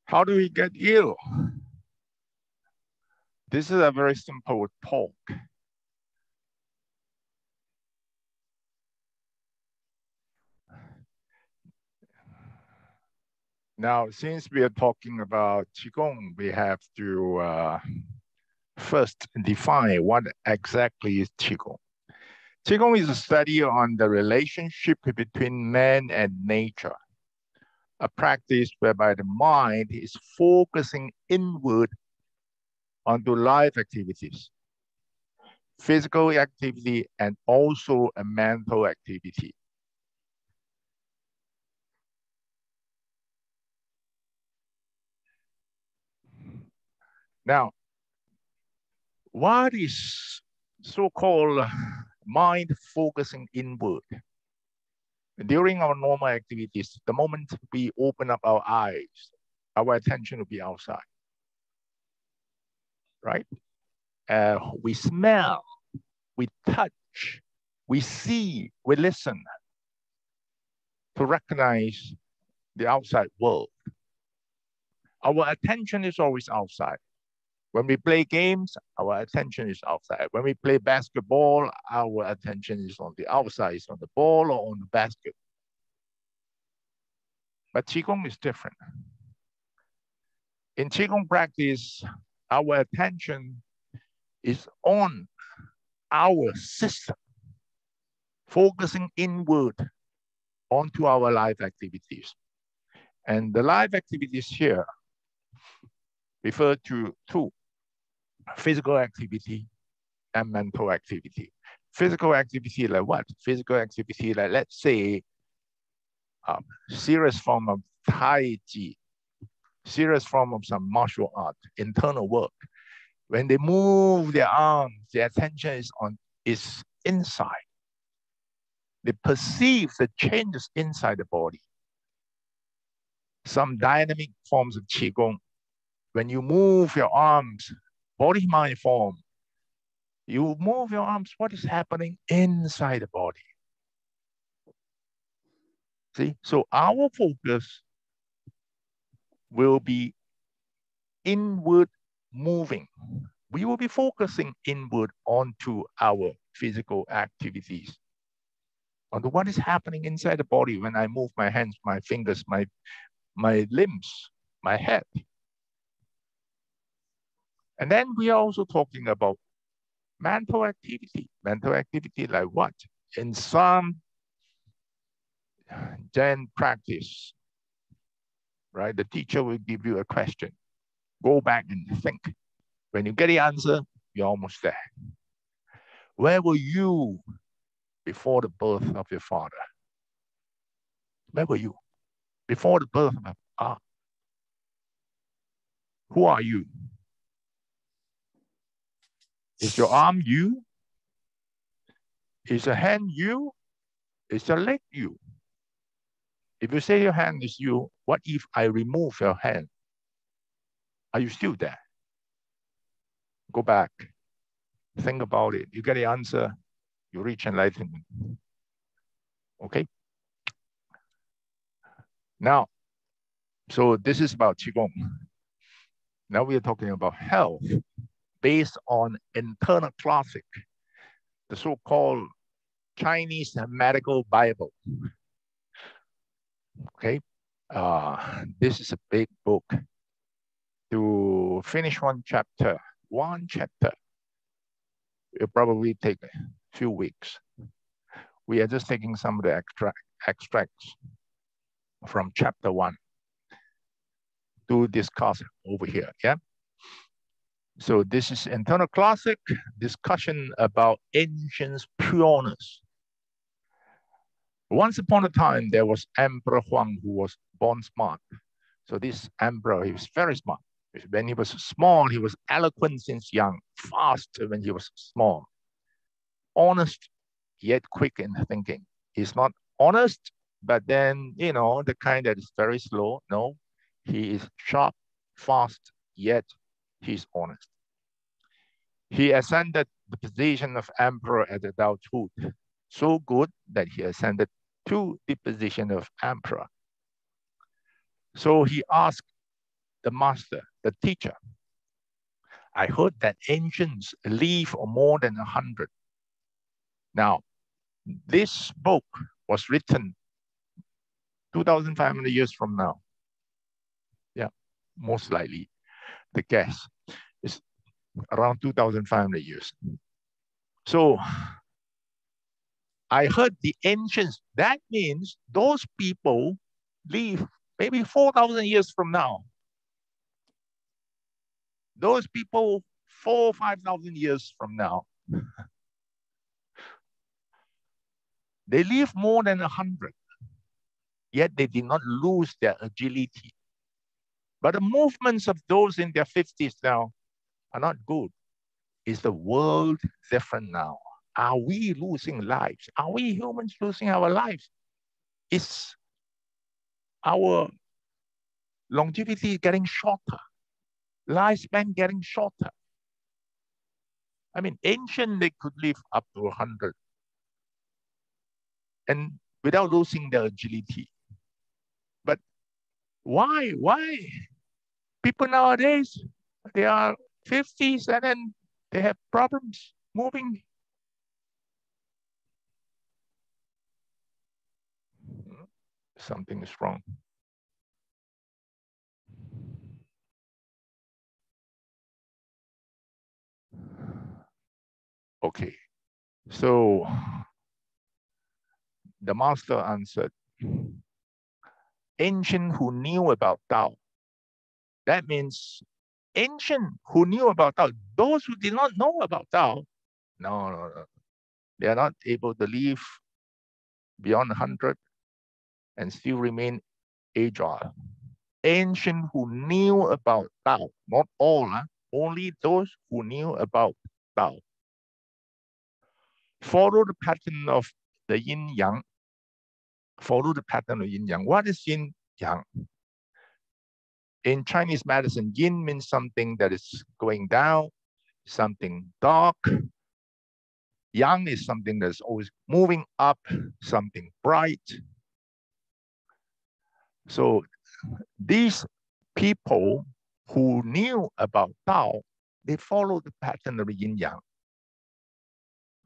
How do we get ill? This is a very simple talk. Now, since we are talking about Qigong, we have to first define what exactly is Qigong. Qigong is a study on the relationship between man and nature, a practice whereby the mind is focusing inward onto life activities, physical activity, and also a mental activity. Now, what is so-called mind focusing inward? During our normal activities, the moment we open up our eyes, our attention will be outside, right? We smell, we touch, we see, we listen to recognize the outside world. Our attention is always outside. When we play games, our attention is outside. When we play basketball, our attention is on the outside, it's on the ball or on the basket. But Qigong is different. In Qigong practice, our attention is on our system, focusing inward onto our life activities. And the life activities here refer to two: physical activity and mental activity. Physical activity like what? Physical activity like, let's say, serious form of Tai Chi, serious form of some martial art, internal work. When they move their arms, their attention is inside. They perceive the changes inside the body. Some dynamic forms of Qigong, when you move your arms, body-mind form, you move your arms, what is happening inside the body? See, so our focus will be inward moving. We will be focusing inward onto our physical activities, onto what is happening inside the body when I move my hands, my fingers, my limbs, my head. And then we are also talking about mental activity. Mental activity like what? In some Zen practice, right? The teacher will give you a question. Go back and think. When you get the answer, you're almost there. Where were you before the birth of your father? Where were you? Before the birth of your father. Who are you? Is your arm you? Is your hand you? Is your leg you? If you say your hand is you, what if I remove your hand? Are you still there? Go back. Think about it. You get the answer, you reach enlightenment. Okay? Now, so this is about Qigong. Now we are talking about health based on internal classic, the so-called Chinese medical Bible. Okay? This is a big book. To finish one chapter, it'll probably take a few weeks. We are just taking some of the extracts from chapter 1 to discuss over here, yeah? So this is internal classic, discussion about ancient pureness. Once upon a time, there was Emperor Huang who was born smart. So this emperor, he was very smart. When he was small, he was eloquent since young, fast when he was small. Honest, yet quick in thinking. He's not honest, but then, you know, the kind that is very slow. No, he is sharp, fast, yet he's honest. He ascended the position of emperor at adulthood, so good that he ascended to the position of emperor. So he asked the master, the teacher, I heard that ancients live more than 100. Now, this book was written 2,500 years from now. Yeah, most likely. The guess is around 2,500 years. So I heard the ancients, that means those people live maybe 4,000 years from now. Those people 4,000 or 5,000 years from now, they live more than 100, yet they did not lose their agility. But the movements of those in their 50s now are not good. Is the world different now? Are we losing lives? Are we humans losing our lives? Is our longevity getting shorter? Lifespan getting shorter? I mean, ancient, they could live up to 100 and without losing their agility. But why? People nowadays, they are 50s and then they have problems moving. Something is wrong. Okay, so the master answered, ancient who knew about Tao. That means ancient who knew about Tao. Those who did not know about Tao, no. They are not able to live beyond 100 and still remain agile. Ancient who knew about Tao, not all, only those who knew about Tao. Follow the pattern of the yin yang. Follow the pattern of yin yang. What is yin yang? In Chinese medicine, yin means something that is going down, something dark. Yang is something that's always moving up, something bright. So these people who knew about Tao, they follow the pattern of yin yang.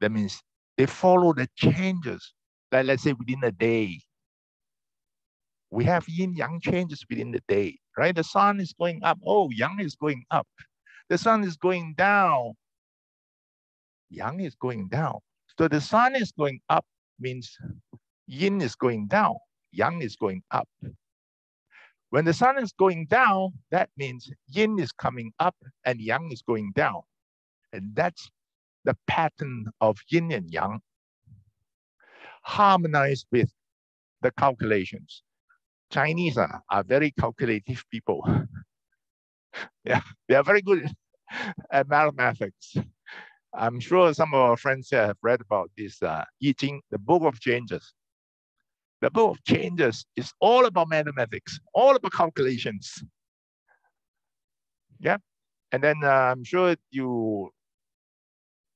That means they follow the changes. Like let's say within a day, we have yin yang changes within the day, right? The sun is going up. Oh, yang is going up. The sun is going down. Yang is going down. So the sun is going up means yin is going down. Yang is going up. When the sun is going down, that means yin is coming up and yang is going down. And that's the pattern of yin and yang, harmonized with the calculations. Chinese are very calculative people. Yeah, they are very good at mathematics. I'm sure some of our friends here have read about this I Ching, the book of changes. The book of changes is all about mathematics, all about calculations. Yeah, and then I'm sure you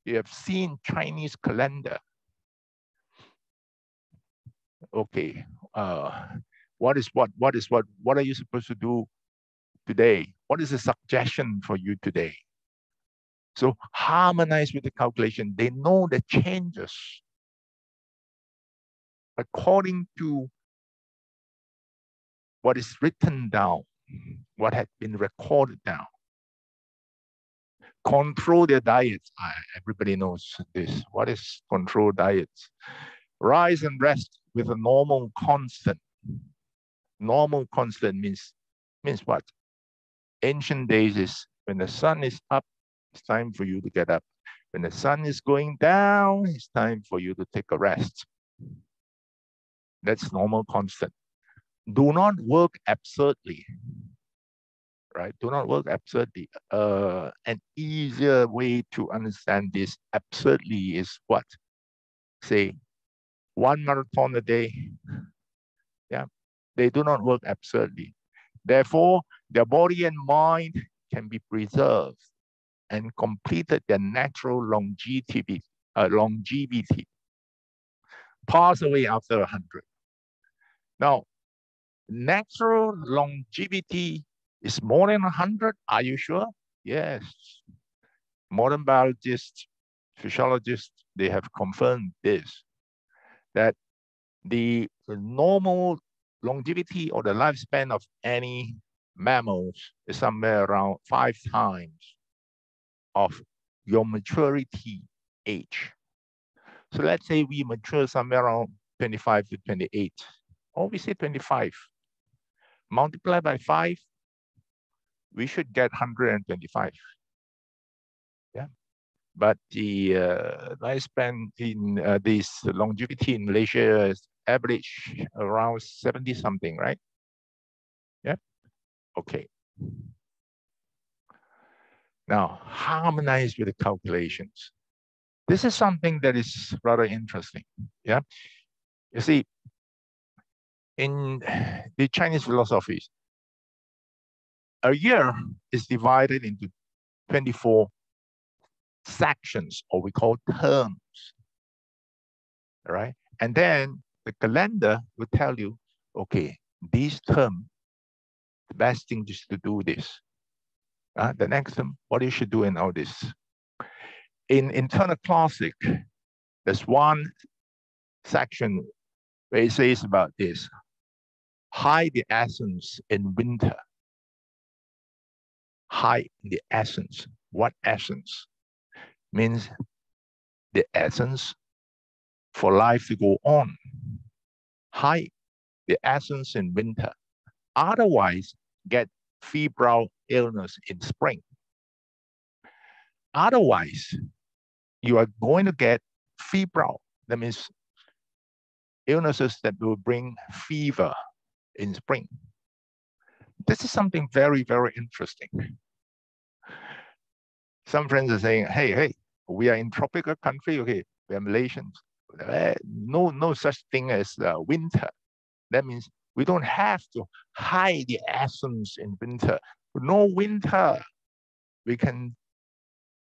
have seen Chinese calendar. Okay, what is what? What is what? What are you supposed to do today? What is the suggestion for you today? So harmonize with the calculation. They know the changes according to what is written down, what had been recorded down. Control their diets. Everybody knows this. What is control diets? Rise and rest with a normal constant. Normal constant means what? Ancient days is when the sun is up, it's time for you to get up. When the sun is going down, it's time for you to take a rest. That's normal constant. Do not work absurdly, right? Do not work absurdly. An easier way to understand this absurdly is what? Say, 1 marathon a day. Yeah, they do not work absurdly. Therefore, their body and mind can be preserved and completed their natural longevity. Pass away after 100. Now, natural longevity It's more than 100. Are you sure? Yes. Modern biologists, physiologists, they have confirmed this, that the normal longevity or the lifespan of any mammals is somewhere around 5 times of your maturity age. So let's say we mature somewhere around 25 to 28, or we say 25. Multiply by 5, we should get 125. Yeah. But the lifespan in this longevity in Malaysia is average around 70 something, right? Yeah. Okay. Now, harmonize with the calculations. This is something that is rather interesting. Yeah. You see, in the Chinese philosophies, a year is divided into 24 sections, or we call terms. All right. And then the calendar will tell you, okay, this term, the best thing is to do this. The next term, what you should do in all this. In internal classic, there's one section where it says about this: hide the essence in winter. Hide the essence. What essence? Means the essence for life to go on. Hide the essence in winter. Otherwise, get febrile illness in spring. Otherwise, you are going to get febrile. That means illnesses that will bring fever in spring. This is something very, very interesting. Some friends are saying, hey, we are in tropical country, okay, we are Malaysians. No such thing as winter. That means we don't have to hide the essence in winter. No winter. We can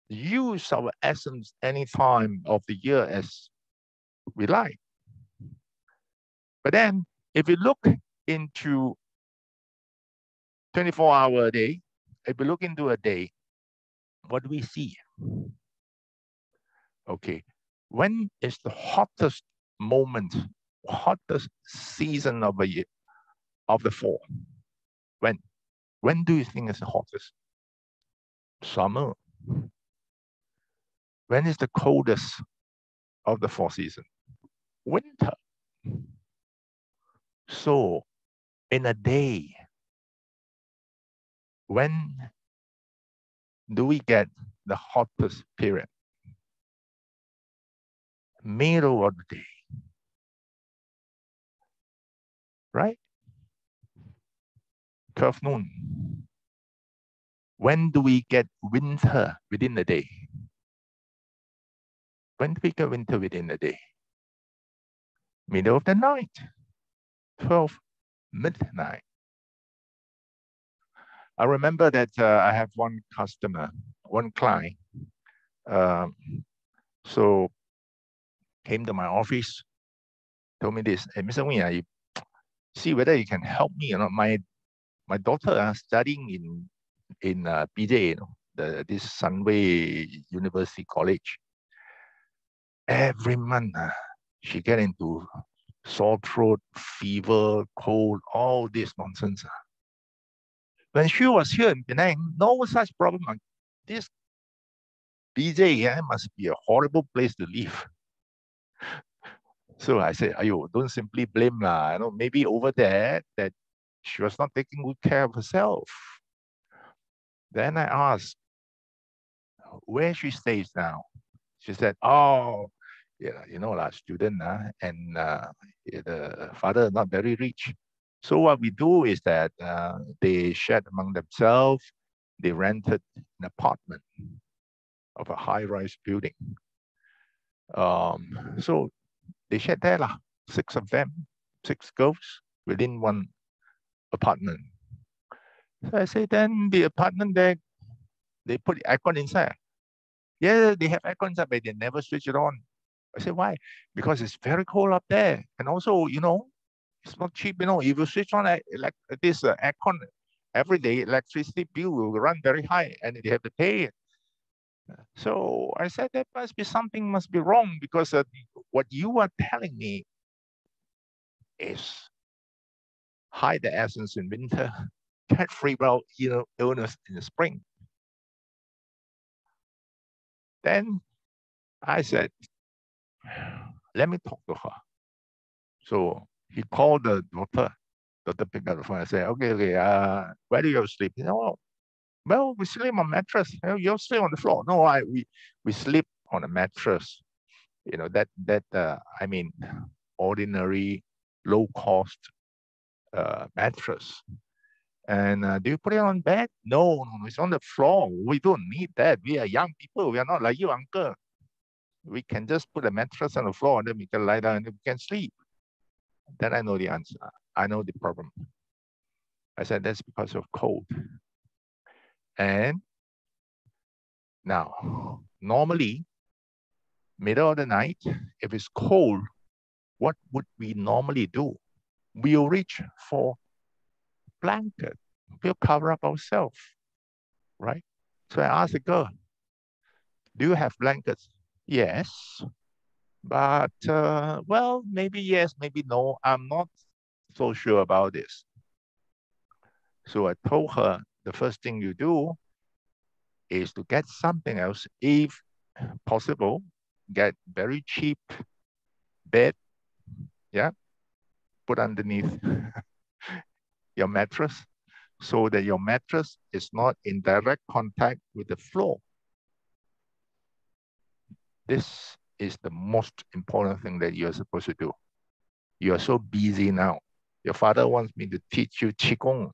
use our essence any time of the year as we like. But then if you look into 24-hour a day, if we look into a day, what do we see? Okay, when is the hottest moment, hottest season of a year, of the fall? When do you think is the hottest? Summer. When is the coldest of the fall season? Winter. So in a day, when do we get the hottest period? Middle of the day, right? 12 noon. When do we get winter within the day? When do we get winter within the day? Middle of the night, 12 midnight. I remember that I have one customer, one client. So came to my office, told me this, hey, Mr. Wing, you see whether you can help me. You know, my daughter studying in BJ, you know, this Sunway University College. Every month, she get into sore throat, fever, cold, all this nonsense. When she was here in Penang, no such problem. This BJ must be a horrible place to live. So I said, ayo, don't simply blame lah. You know, maybe over there that she was not taking good care of herself. Then I asked where she stays now. She said, oh, yeah, you know, student, and the father not very rich. So what we do is that they shared among themselves. They rented an apartment of a high-rise building. So they shared there, 6 of them, 6 girls within one apartment. So I say, then the apartment there, they put aircon inside. Yeah, they have aircon inside, but they never switch it on. I say, why? Because it's very cold up there. And also, you know, it's not cheap, you know, if you switch on like this aircon, every day electricity bill will run very high and they have to pay it. So I said, there must be something must be wrong, because what you are telling me is hide the essence in winter, get febrile illness in the spring. Then I said, let me talk to her. So he called the doctor. Doctor picked up the phone and said, okay, where do you sleep? He said, oh, well, we sleep on mattress. You sleep on the floor. No, we sleep on a mattress. I mean, ordinary, low-cost mattress. And do you put it on bed? No, it's on the floor. We don't need that. We are young people. We are not like you, uncle. We can just put a mattress on the floor and then we can lie down and we can sleep. Then I know the answer. I know the problem. I said, that's because of cold. And now, normally, middle of the night, if it's cold, what would we normally do? We'll reach for blanket. We'll cover up ourselves, right? So I asked the girl, do you have blankets? Yes. But, well, maybe yes, maybe no. I'm not so sure about this. So I told her, the first thing you do is to get something else. If possible, get very cheap bed, yeah, put underneath your mattress so that your mattress is not in direct contact with the floor. This is the most important thing that you're supposed to do. You are so busy now. Your father wants me to teach you Qigong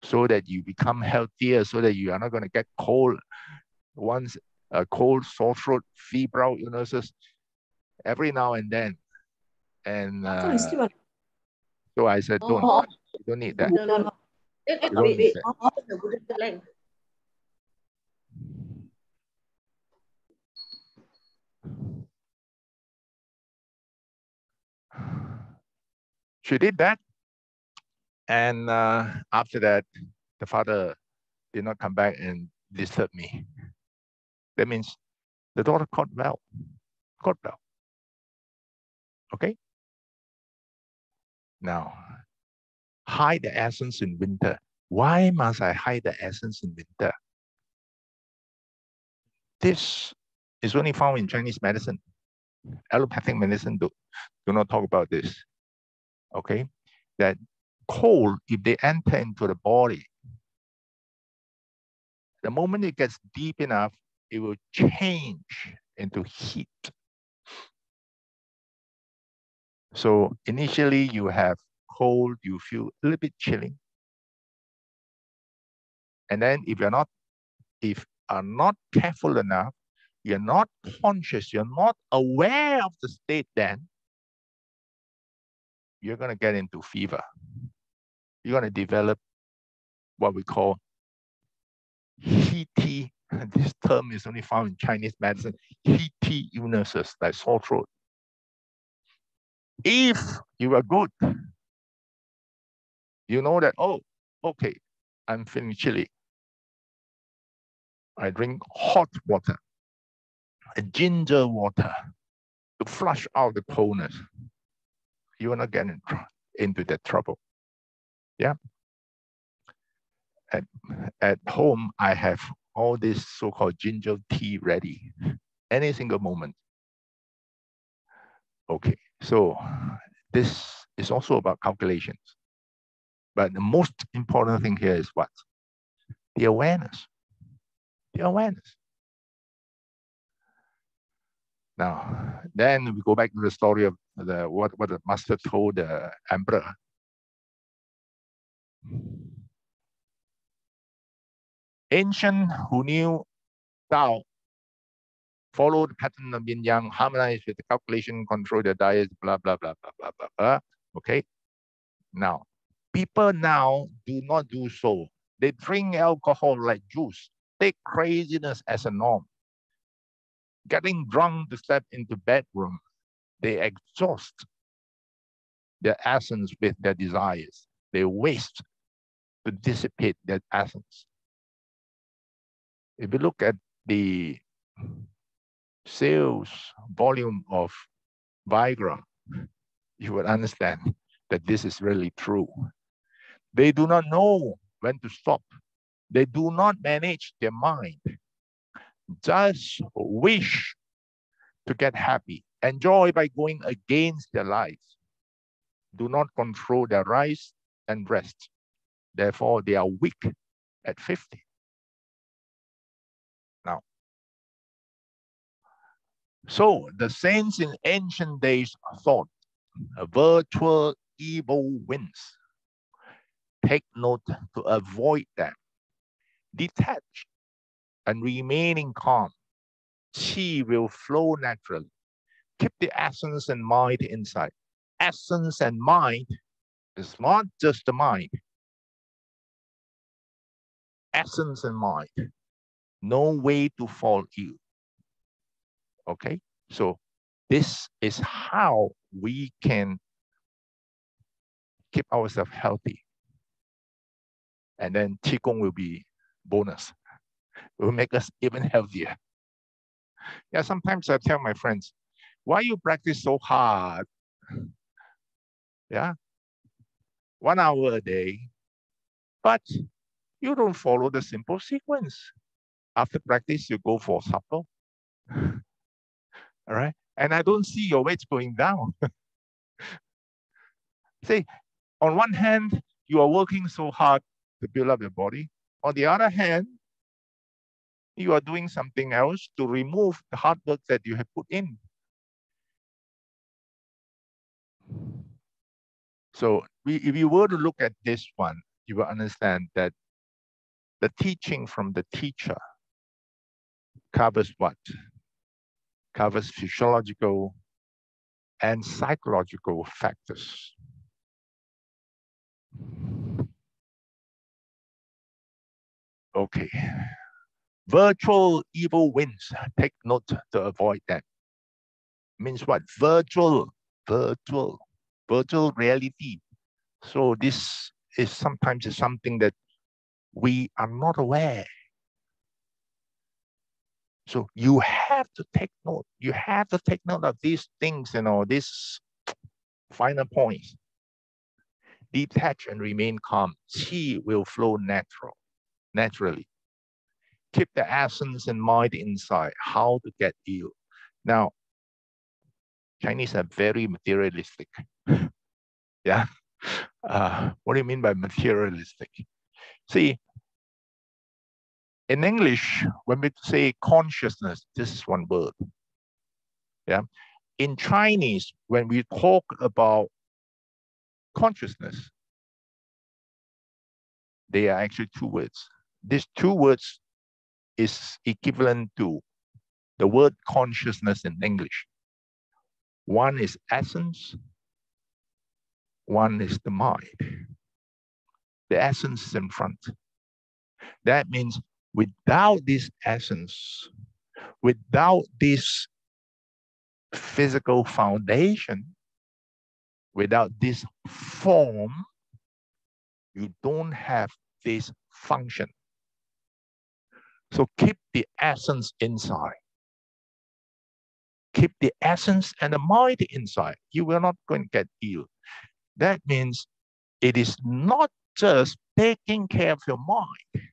so that you become healthier, so that you are not going to get cold. Once a cold, sore throat, febrile illnesses every now and then. And so I said, don't need that. You don't need that. She did that. And after that, the father did not come back and disturb me. That means the daughter got well. Okay? Now, hide the essence in winter. Why must I hide the essence in winter? This is only found in Chinese medicine. Allopathic medicine do not talk about this. Okay? That cold, if they enter into the body, the moment it gets deep enough, it will change into heat. So initially you have cold, you feel a little bit chilling. And then if are not careful enough, you're not conscious, you're not aware of the state, then you're going to get into fever. You're going to develop what we call heaty, this term is only found in Chinese medicine, heaty illnesses like sore throat. If you are good, you know that, oh, okay, I'm feeling chilly. I drink hot water, ginger water to flush out the coldness. You will not get into that trouble. Yeah. At home, I have all this so-called ginger tea ready, any single moment. Okay, so this is also about calculations. But the most important thing here is what? The awareness. The awareness. Now, then we go back to the story of what the master told the emperor. Ancient who knew Tao, follow the pattern of yin yang, harmonize with the calculation, control their diets, blah, blah, blah, blah, blah, blah, blah. Okay. Now, people now do not do so. They drink alcohol like juice, take craziness as a norm. Getting drunk to step into bedroom, they exhaust their essence with their desires. They waste to dissipate that essence. If you look at the sales volume of Viagra, you will understand that this is really true. They do not know when to stop. They do not manage their mind. Just wish to get happy. Enjoy by going against their lives. Do not control their rise and rest. Therefore, they are weak at 50. Now, so the saints in ancient days thought a virtual evil wins. Take note to avoid them. Detach and remaining calm. Qi will flow naturally. Keep the essence and mind inside. Essence and mind is not just the mind. Essence and mind. No way to fall ill. Okay? So this is how we can keep ourselves healthy. And then Qigong will be bonus. It will make us even healthier. Yeah, sometimes I tell my friends, why you practice so hard? Yeah, 1 hour a day, but you don't follow the simple sequence. After practice, you go for supper. All right. And I don't see your weight going down. See, on one hand, you are working so hard to build up your body. On the other hand, you are doing something else to remove the hard work that you have put in. So if you were to look at this one, you will understand that the teaching from the teacher covers what? Covers physiological and psychological factors. Okay. Virtual evil wins. Take note to avoid that. Means what? Virtual reality. So this is sometimes something that we are not aware. So you have to take note. You have to take note of these things, these final points. Detach and remain calm. Qi will flow naturally. Keep the essence and mind inside. How to get ill. Now, Chinese are very materialistic. Yeah. What do you mean by materialistic? See, in English, when we say consciousness, this is one word. Yeah. In Chinese, when we talk about consciousness, they are actually two words. These two words is equivalent to the word consciousness in English. One is essence, one is the mind. The essence is in front. That means without this essence, without this physical foundation, without this form, you don't have this function. So keep the essence inside. Keep the essence and the mind inside. You will not going to get ill. That means it is not just taking care of your mind,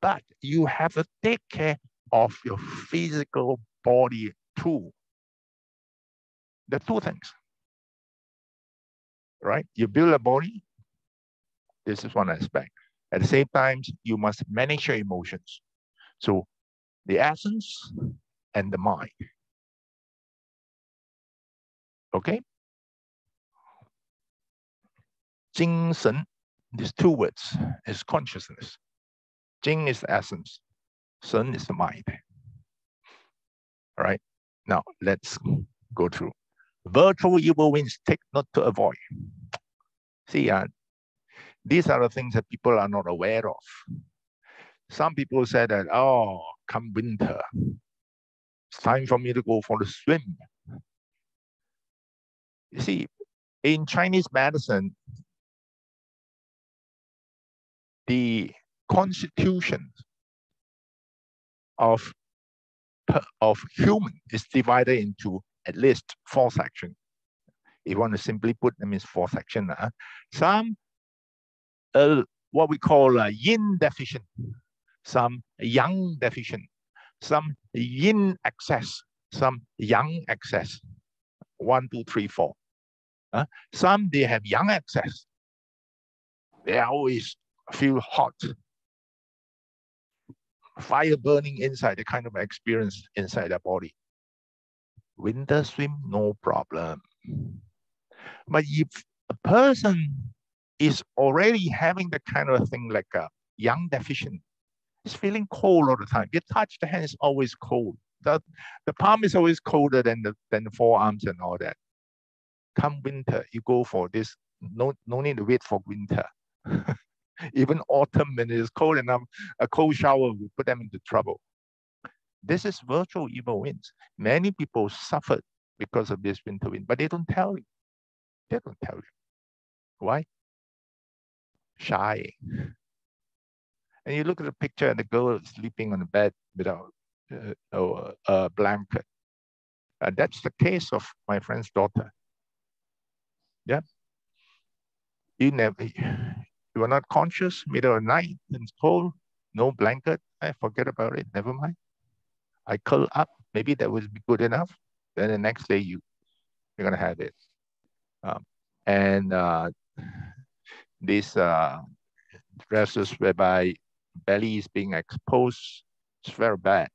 but you have to take care of your physical body too. The two things, right? You build a body. This is one aspect. At the same time, you must manage your emotions. So the essence and the mind. Okay? 精神, these two words is consciousness. 精 is the essence. 神 is the mind. All right? Now, let's go through. Virtual evil wins, take note to avoid. See, these are the things that people are not aware of. Some people say that, oh, come winter, it's time for me to go for the swim. You see, in Chinese medicine, the constitution of human is divided into at least 4 sections. If you want to simply put them in 4 sections. Some what we call yin deficient, some yang deficient, some yin excess, some yang excess. 1, 2, 3, 4. Some they have yang excess. They always feel hot, fire burning inside, the kind of experience inside their body. Winter swim, no problem. But if a person is already having the kind of thing like a yang deficient, it's feeling cold all the time. You touch the hand, it's always cold. The palm is always colder than the forearms and all that. Come winter, you go for this. No need to wait for winter. Even autumn, when it is cold enough, a cold shower will put them into trouble. This is virtual evil winds. Many people suffered because of this winter wind, but they don't tell you. They don't tell you. Why? Shy. And you look at the picture and the girl is sleeping on the bed without a blanket. That's the case of my friend's daughter. Yeah. You are not conscious, middle of the night, and it's cold, no blanket. I forget about it, never mind. I curl up, maybe that would be good enough. Then the next day you're gonna have it. These dresses whereby belly is being exposed, it's very bad.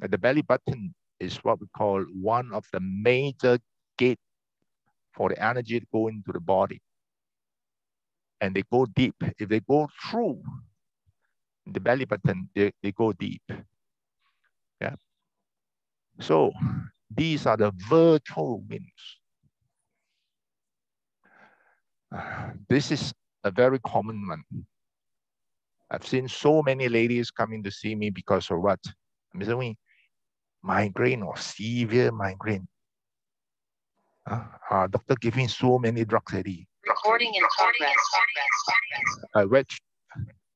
And the belly button is what we call one of the major gate for the energy to go into the body. And they go deep. If they go through the belly button, they go deep. Yeah. So these are the virtual winds. This is a very common one. I've seen so many ladies coming to see me because of what? Mr. Wing, migraine or severe migraine. Doctor giving so many drugs already. Recording in progress.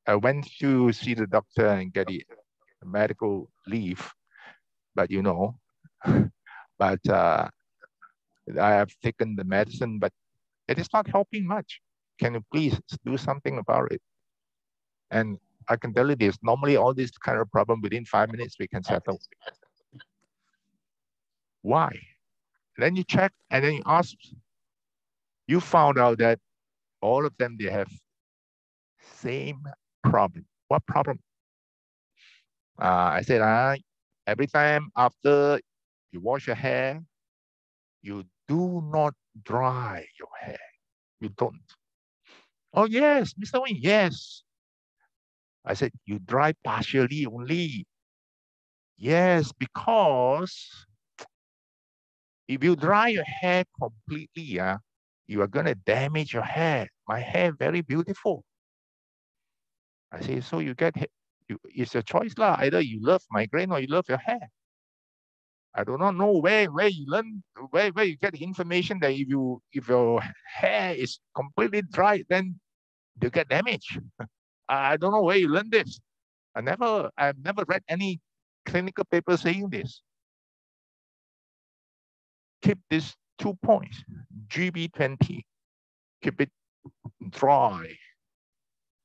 I went to see the doctor and get a medical leave, but you know, I have taken the medicine, but it is not helping much. Can you please do something about it? And I can tell you this, normally all this kind of problem within 5 minutes we can settle. Why? Then you check and then you ask, you found out that all of them, they have same problem. What problem? I said, every time after you wash your hair, you do not dry your hair. You don't. Oh, yes, Mr. Wing, yes. I said, you dry partially only. Yes, because if you dry your hair completely, you are going to damage your hair. My hair very beautiful. I say, so you get, it's your choice lah. Either you love migraine or you love your hair. I do not know where you learn, where you get the information that if your hair is completely dry, then you get damage. I don't know where you learned this. I've never read any clinical paper saying this. Keep these 2 points, GB20, keep it dry.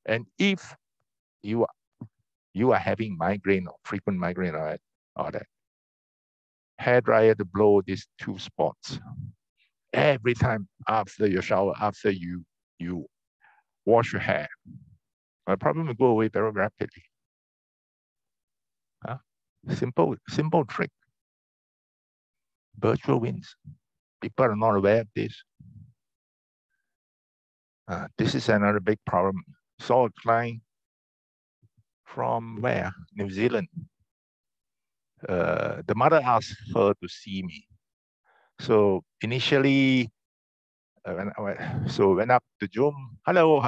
And if you are having migraine or frequent migraine or that, hair dryer to blow these 2 spots. Every time after your shower, after you wash your hair, the problem will go away very rapidly. Simple trick. Virtual winds. People are not aware of this. This is another big problem. Saw a client from where? New Zealand. The mother asked her to see me. So initially, went up to Zoom. Hello.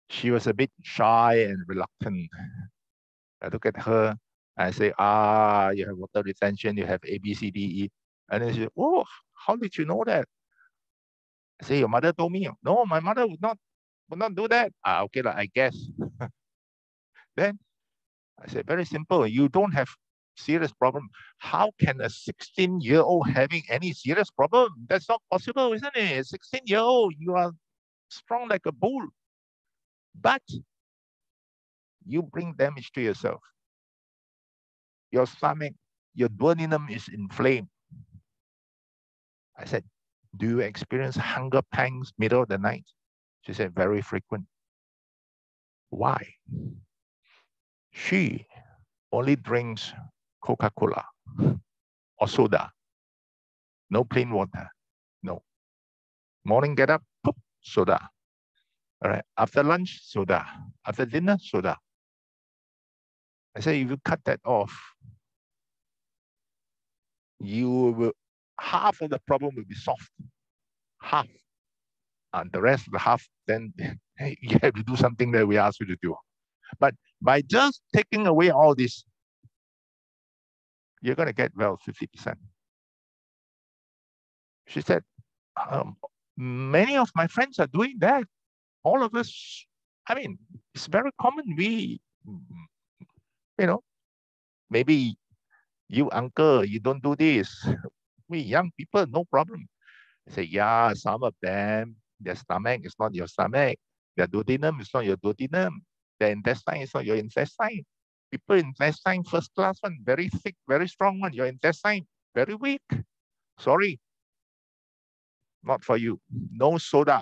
She was a bit shy and reluctant. I look at her. I say, you have water retention. You have A, B, C, D, E. And then she said, oh, how did you know that? I say, your mother told me. No, my mother would not Will not do that. Okay, I guess. Then I said, very simple. You don't have serious problem. How can a 16-year-old having any serious problem? That's not possible, isn't it? 16-year-old, you are strong like a bull. But you bring damage to yourself. Your stomach, your duodenum is inflamed. I said, do you experience hunger pangs middle of the night? She said, very frequent. Why? She only drinks Coca-Cola or soda. No plain water. No. Morning get up, poop, soda. All right. After lunch, soda. After dinner, soda. I say, if you cut that off, you will, half of the problem will be solved. Half. And the rest of the half, then hey, you have to do something that we ask you to do. But by just taking away all this, you're going to get well 50%. She said, many of my friends are doing that. All of us, I mean, it's very common. We, maybe you, uncle, you don't do this. We young people, no problem. I say, yeah, some of them, their stomach is not your stomach. Their duodenum is not your duodenum. Their intestine is not your intestine. People intestine, first class one, very thick, very strong one. Your intestine, very weak. Sorry, not for you. No soda.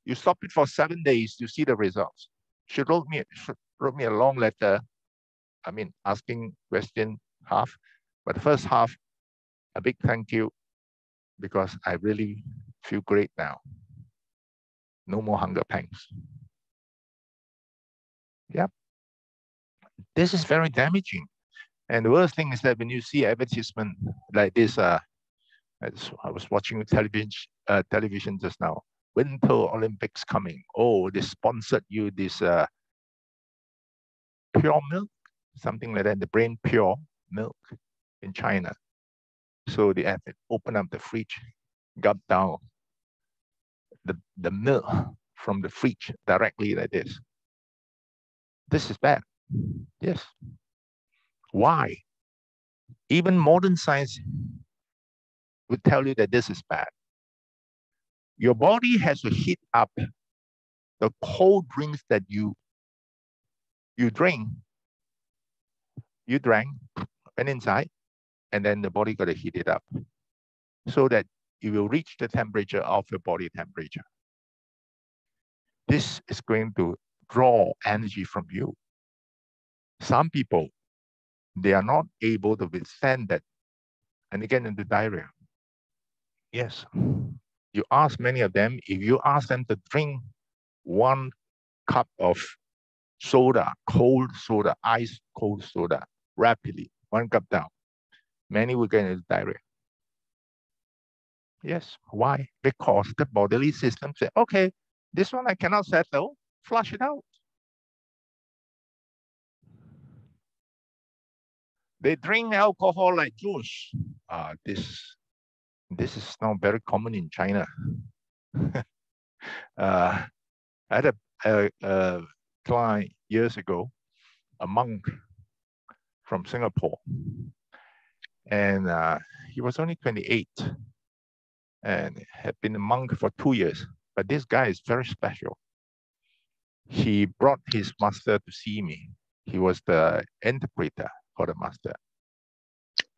You stop it for 7 days, you see the results. She wrote me a long letter. I mean, asking question half, but the first half, a big thank you, because I really feel great now. No more hunger pangs. Yep. This is very damaging. And the worst thing is that when you see advertisement like this, I was watching television just now. Winter Olympics coming. Oh, they sponsored you this pure milk, something like that, the brain pure milk in China. So they had to open up the fridge, gulp down the milk from the fridge directly like this. This is bad. Yes. Why? Even modern science would tell you that this is bad. Your body has to heat up the cold drinks that you drink. You drank, went inside, and then the body got to heat it up so that you will reach the temperature of your body temperature. This is going to draw energy from you. Some people, they are not able to withstand that and they get into diarrhea. Yes. You ask many of them, if you ask them to drink 1 cup of soda, cold soda, ice cold soda, rapidly, 1 cup down, many will get into diarrhea. Yes. Why? Because the bodily system said, okay, this one I cannot settle, flush it out. They drink alcohol like juice. This is now very common in China. I had a client years ago, a monk from Singapore, and he was only 28 and had been a monk for 2 years. But this guy is very special. He brought his master to see me. He was the interpreter for the master.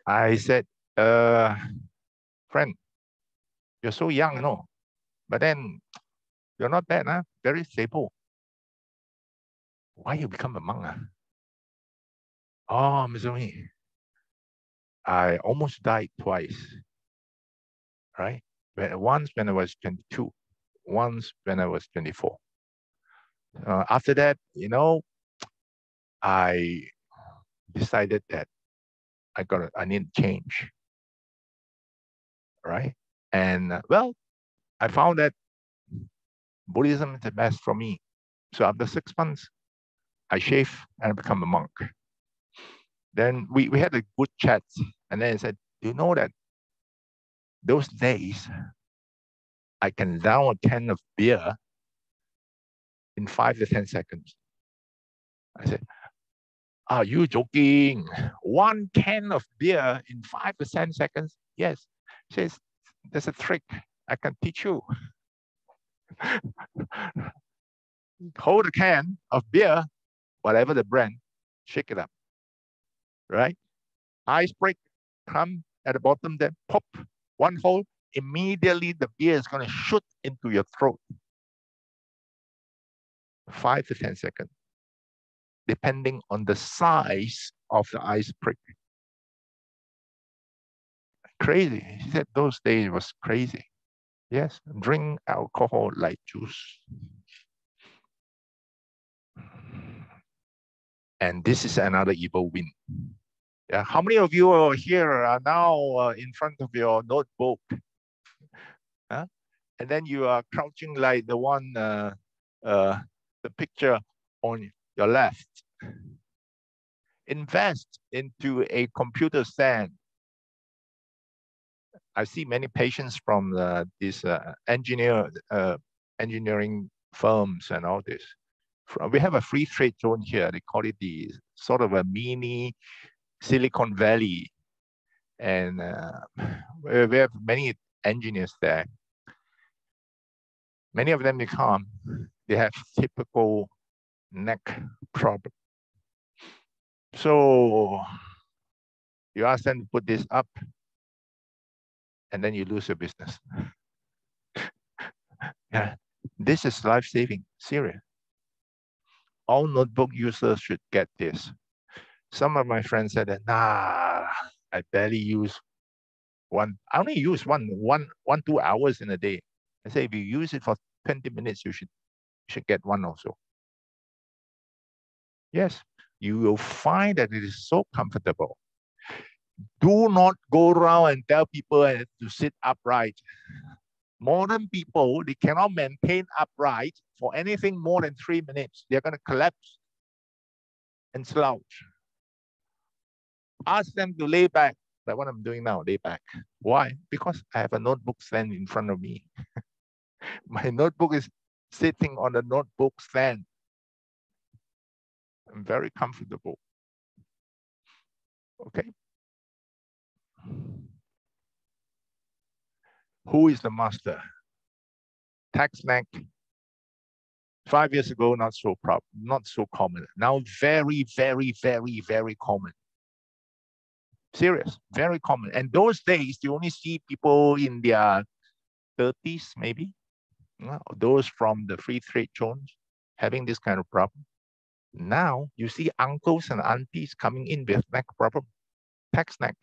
I said, friend, you're so young, no? But then you're not bad, huh? Very stable. Why you become a monk? Huh? Oh, Mr. Me, I almost died twice, right? Once when I was 22, once when I was 24. After that, I decided that I need change, right? And well, I found that Buddhism is the best for me. So after 6 months, I shaved and I become a monk. Then we had a good chat, and then I said, do you know that those days I can down a can of beer in 5 to 10 seconds. I said, are you joking? 1 can of beer in 5 to 10 seconds? Yes. She says, there's a trick. I can teach you. Hold a can of beer, whatever the brand, shake it up, right? Ice break, come at the bottom, then pop, one hole, immediately the beer is going to shoot into your throat. 5 to 10 seconds, depending on the size of the ice prick. Crazy. He said those days was crazy. Yes, drink alcohol like juice. And this is another evil wind. Yeah, how many of you here are now in front of your notebook? Huh? And then you are crouching like the one, the picture on your left. Invest into a computer stand. I see many patients from these engineering firms and all this. We have a free trade zone here. They call it the sort of a mini Silicon Valley. And we have many engineers there. Many of them, they have typical neck problem. So you ask them to put this up, and then you lose your business. Yeah, this is life-saving, serious. All notebook users should get this. Some of my friends said that, nah, I barely use one. I only use one, 2 hours in a day. I say, if you use it for 20 minutes, you should get one also. Yes, you will find that it is so comfortable. Do not go around and tell people to sit upright. Modern people, they cannot maintain upright for anything more than 3 minutes. They're going to collapse and slouch. Ask them to lay back, like what I'm doing now, lay back. Why? Because I have a notebook stand in front of me. My notebook is sitting on the notebook stand. I'm very comfortable. Okay. Who is the master? Tax neck. 5 years ago, not so common. Now, very, very, very, very common. Serious, very common. And those days, you only see people in their 30s, maybe. Those from the free trade zones having this kind of problem. Now, you see uncles and aunties coming in with neck problem, tax neck.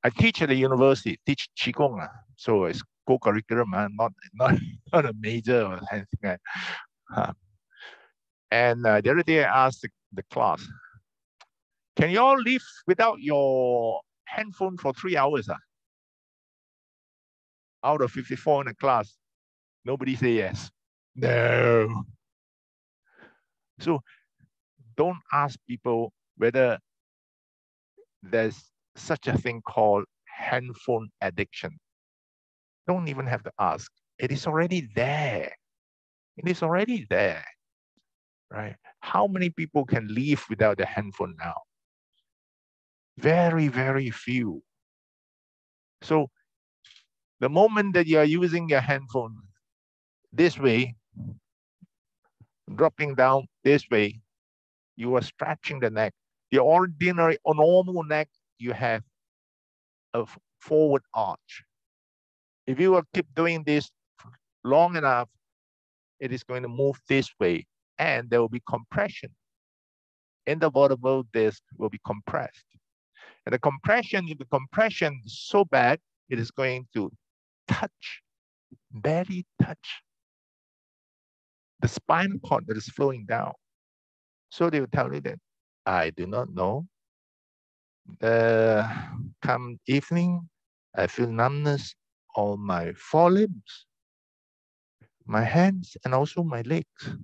I teach at the university, teach Qigong. So it's co-curriculum, not a major or anything. And the other day I asked the class, can you all live without your handphone for 3 hours? Out of 54 in the class, nobody say yes. No. So don't ask people whether there's such a thing called handphone addiction. Don't even have to ask. It is already there. It is already there, right? How many people can live without a handphone now? Very, very few. So the moment that you are using your handphone this way, dropping down this way, you are stretching the neck. The ordinary or normal neck, you have a forward arch. If you will keep doing this long enough, it is going to move this way, and there will be compression. And the vertebral disc will be compressed. And the compression, if the compression is so bad, it is going to touch, barely touch the spinal cord that is flowing down. So they will tell you that, I do not know. Come evening, I feel numbness on my forelimbs, my hands, and also my legs.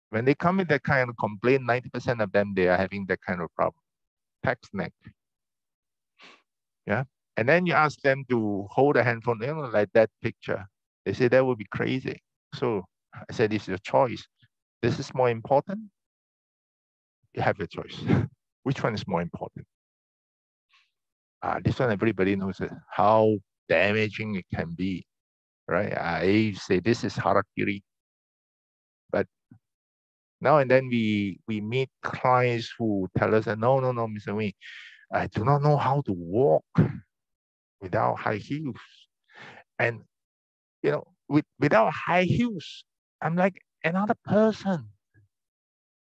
When they come with that kind of complaint, 90% of them, they are having that kind of problem. Tax neck. Yeah. And then you ask them to hold a handphone, like that picture. They say that would be crazy. So I said, it's your choice. This is more important. You have your choice. Which one is more important? This one, everybody knows it, how damaging it can be, right? I say this is harakiri, but now and then we meet clients who tell us that, no, Mr. Wing, I do not know how to walk without high heels. And, without high heels, I'm like another person.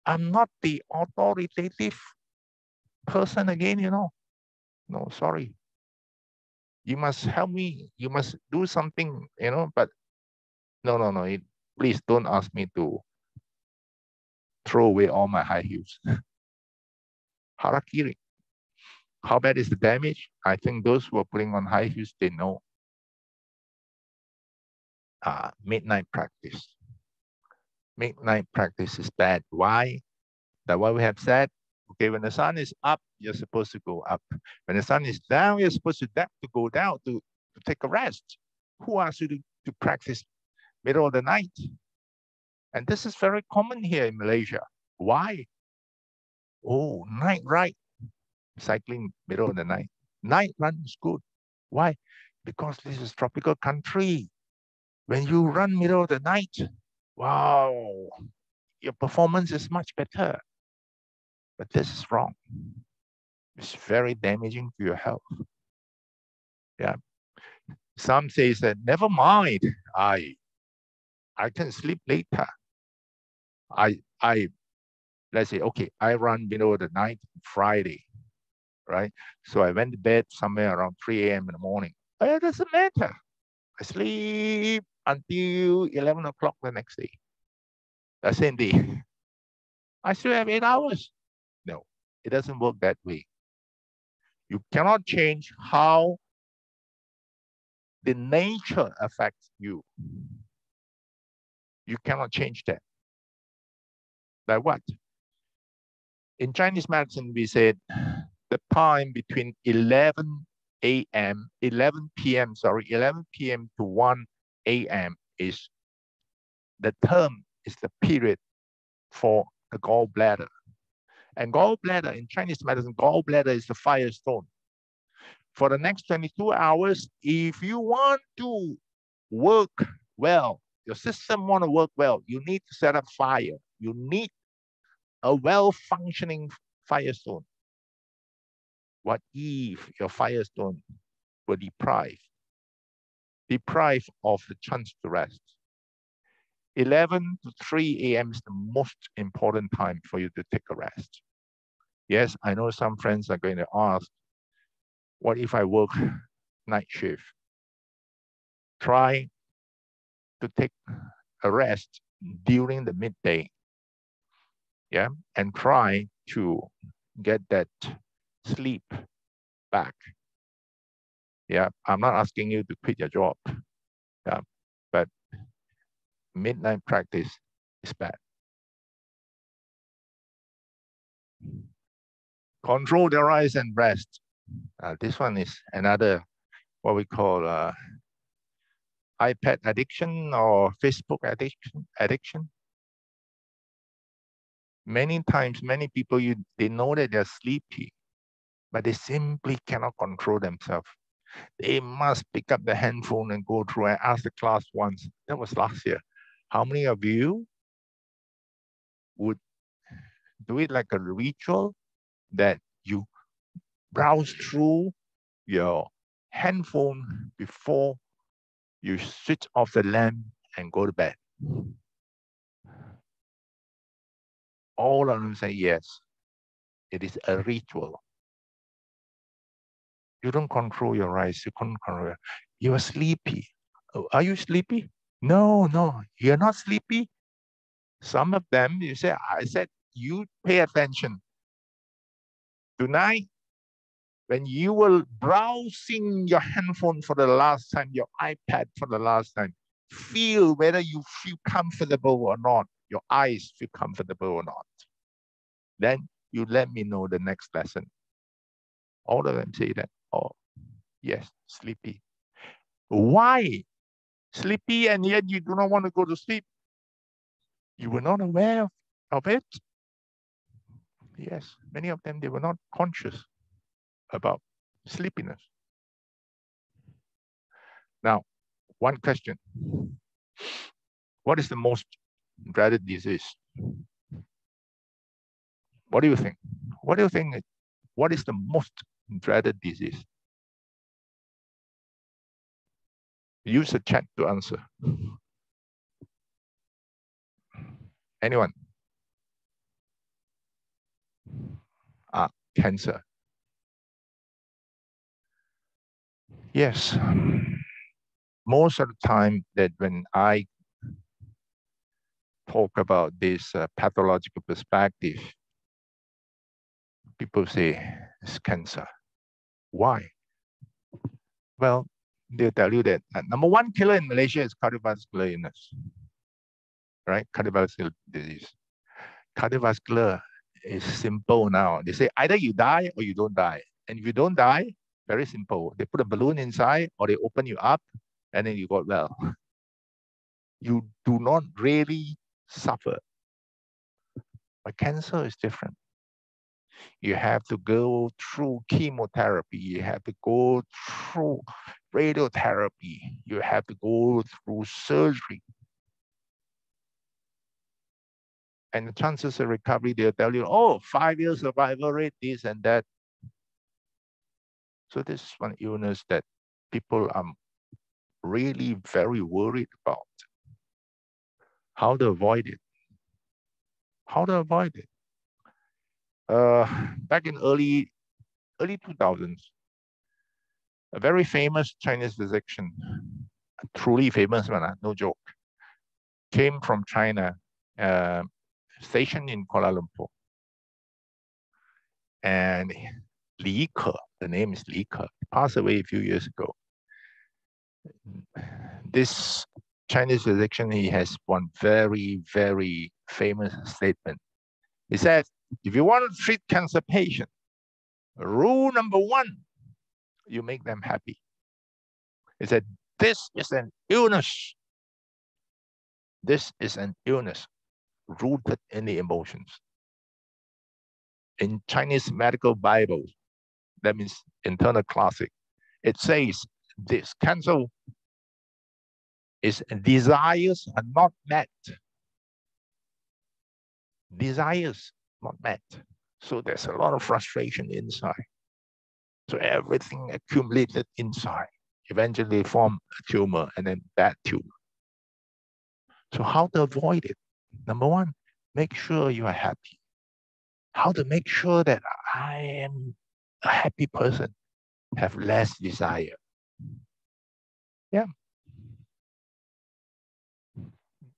I'm not the authoritative person again, No, sorry. You must help me. You must do something, but no. Please don't ask me to throw away all my high heels. Harakiri. How bad is the damage? I think those who are putting on high heels, they know. Midnight practice. Midnight practice is bad. Why? That's why we have said, okay, when the sun is up, you're supposed to go up. When the sun is down, you're supposed to go down to take a rest. Who asked you to practice middle of the night? And this is very common here in Malaysia. Why? Oh, night ride, cycling middle of the night. Night run is good. Why? Because this is tropical country. When you run middle of the night, wow, your performance is much better. But this is wrong. It's very damaging to your health. Yeah. Some say that never mind. I can sleep later. Let's say, okay, I run middle of the night Friday, right? So I went to bed somewhere around 3 a.m. in the morning. It doesn't matter. I sleep until 11 o'clock the next day. The same day. I still have 8 hours. No, it doesn't work that way. You cannot change how the nature affects you. You cannot change that. Like what? In Chinese medicine, we said the time between 11 p.m. to 1 a.m. is the period for the gallbladder. And gallbladder, in Chinese medicine, gallbladder is the firestone. For the next 22 hours, if you want to work well, your system want to work well, you need to set up fire. You need a well-functioning firestone. What if your firestone were deprived of the chance to rest? 11 to 3 a.m. is the most important time for you to take a rest. Yes, I know some friends are going to ask, what if I work night shift? Try to take a rest during the midday, yeah, and try to get that sleep back. Yeah, I'm not asking you to quit your job, yeah, but midnight practice is bad. Control the rise and rest. This one is another, what we call iPad addiction or Facebook addiction. Many times, many people, they know that they're sleepy, but they simply cannot control themselves. They must pick up the handphone and go through. I asked the class once, that was last year, how many of you would do it like a ritual that you browse through your handphone before you switch off the lamp and go to bed? All of them say yes. It is a ritual. You don't control your eyes. You can't control it. You are sleepy. Are you sleepy? No, you're not sleepy. Some of them, I said, you pay attention. Tonight, when you were browsing your handphone for the last time, your iPad for the last time, feel whether you feel comfortable or not. Your eyes feel comfortable or not. Then you let me know the next lesson. All of them say that, oh, yes, sleepy. Why? sleepy and yet you do not want to go to sleep. You were not aware of it. Yes, many of them, they were not conscious about sleepiness. Now, one question. What is the most dreaded disease? What do you think? What do you think? What is the most dreaded disease? Use the chat to answer. Anyone? Cancer. Yes. Most of the time that when I talk about this pathological perspective, people say it's cancer. Why? Well, they'll tell you that number one killer in Malaysia is cardiovascular illness, right? Cardiovascular disease. Cardiovascular is simple now. They say either you die or you don't die. And if you don't die, very simple. They put a balloon inside or they open you up and then you got well. You do not really suffer. But cancer is different. You have to go through chemotherapy. You have to go through radiotherapy. You have to go through surgery. And the chances of recovery, they'll tell you, oh, 5 years survival rate, this and that. So this is one illness that people are really very worried about. How to avoid it. How to avoid it. Back in early 2000s, a very famous Chinese physician, a truly famous one, no joke, came from China, stationed in Kuala Lumpur. And Li Ke, the name is Li Ke, passed away a few years ago. This Chinese physician, he has one very, very famous statement. He said, if you want to treat cancer patients, rule number one, you make them happy. He said, this is an illness. This is an illness rooted in the emotions. In Chinese medical Bible, that means internal classic, it says this cancer is desires are not met. Desires not met. So there's a lot of frustration inside. So everything accumulated inside eventually form a tumor and then that tumor. So how to avoid it? Number one, make sure you are happy. How to make sure that I am a happy person, have less desire. Yeah.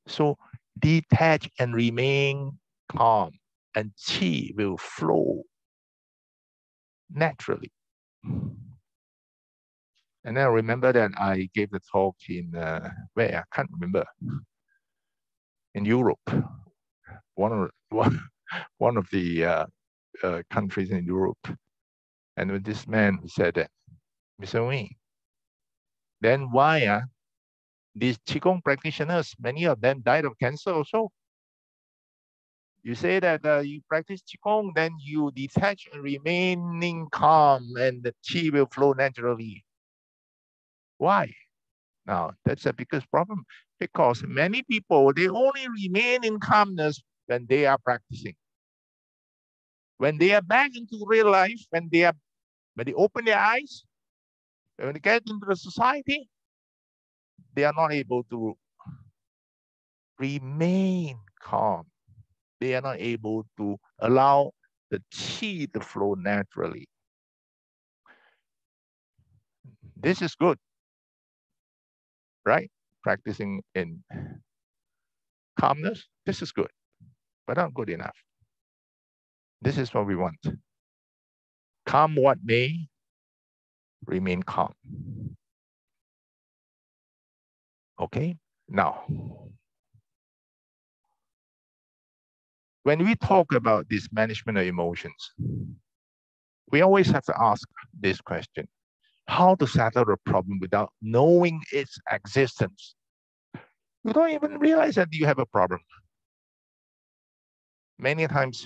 So detach and remain calm, and qi will flow naturally. And then I remember that I gave the talk in, where? I can't remember. In Europe, one of the countries in Europe. And with this man who said that, Mr. Wing, then why these Qigong practitioners, many of them died of cancer also? You say that you practice Qigong, then you detach and remaining calm and the Qi will flow naturally. Why? Now, that's a biggest problem because many people, they only remain in calmness when they are practicing. When they are back into real life, when they open their eyes, when they get into the society, they are not able to remain calm. They are not able to allow the qi to flow naturally. This is good, right? Practicing in calmness, this is good, but not good enough. This is what we want. Calm what may, remain calm. Okay, now, when we talk about this management of emotions, we always have to ask this question: how to settle the problem without knowing its existence? You don't even realize that you have a problem. Many times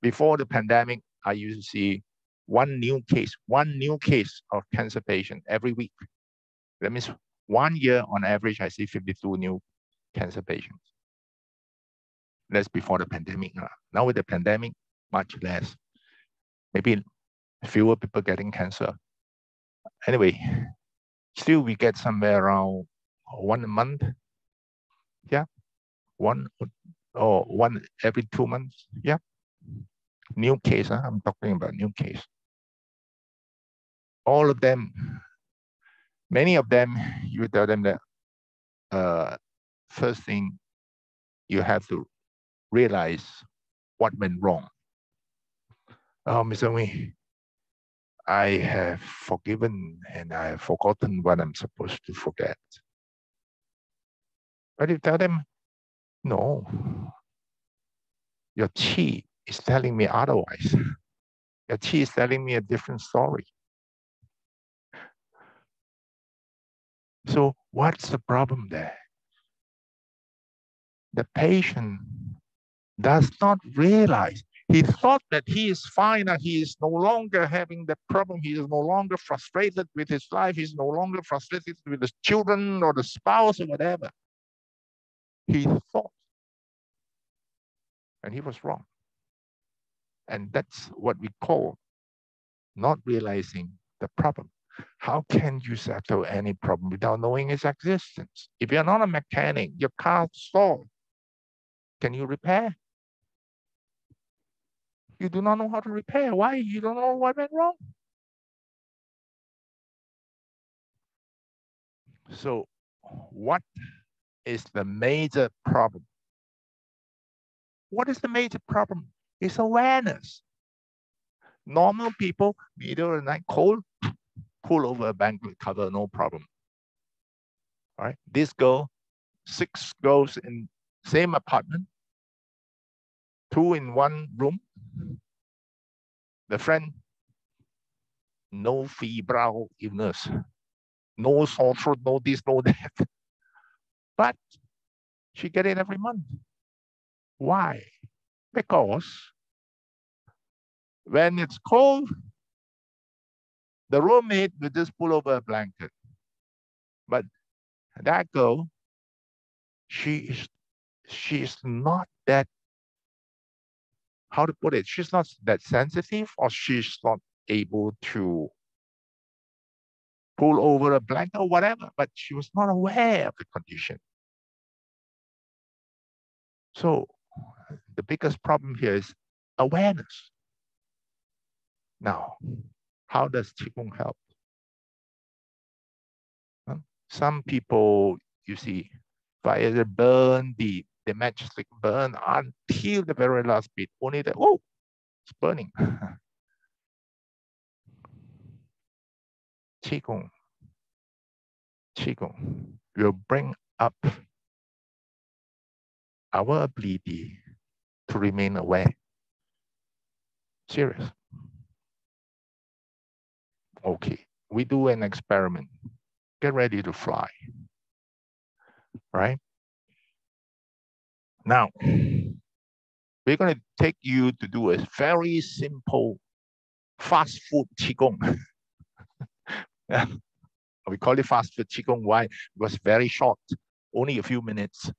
before the pandemic, I used to see one new case of cancer patient every week. That means 1 year on average, I see 52 new cancer patients. That's before the pandemic. Now with the pandemic, much less. Maybe fewer people getting cancer. Anyway, still we get somewhere around 1 a month. Yeah, one or one every 2 months. Yeah, new case. I'm talking about new case. All of them, many of them, you tell them that first thing you have to realize what went wrong. Oh, Mr. Wee, I have forgiven and I have forgotten what I'm supposed to forget. But you tell them, no, your chi is telling me otherwise. Your chi is telling me a different story. So what's the problem there? The patient does not realize. He thought that he is fine and he is no longer having that problem. He is no longer frustrated with his life. He's no longer frustrated with his children or the spouse or whatever. He thought, and he was wrong. And that's what we call not realizing the problem. How can you settle any problem without knowing its existence? If you're not a mechanic, your car stalled. Can you repair? You do not know how to repair. Why? You don't know what went wrong. So what is the major problem? What is the major problem? It's awareness. Normal people, middle of the night, cold, pull over a blanket cover, no problem. All right. This girl, 6 girls in same apartment, 2 in 1 room. The friend, no febrile illness, no sore throat, no this, no that. But she get it every month. Why? Because when it's cold, the roommate will just pull over a blanket. But that girl, she is not that, how to put it, she's not that sensitive, or she's not able to pull over a blanket or whatever, but she was not aware of the condition. So the biggest problem here is awareness. Now, how does Qigong help? Some people, you see, fire the burn the matchstick burn until the very last bit. Only that, oh, it's burning. Qigong will bring up our ability to remain aware. Serious. Okay, we do an experiment. Get ready to fly. Right? Now, we're going to take you to do a very simple fast food Qigong. We call it fast food Qigong. Why? Because very short, only a few minutes.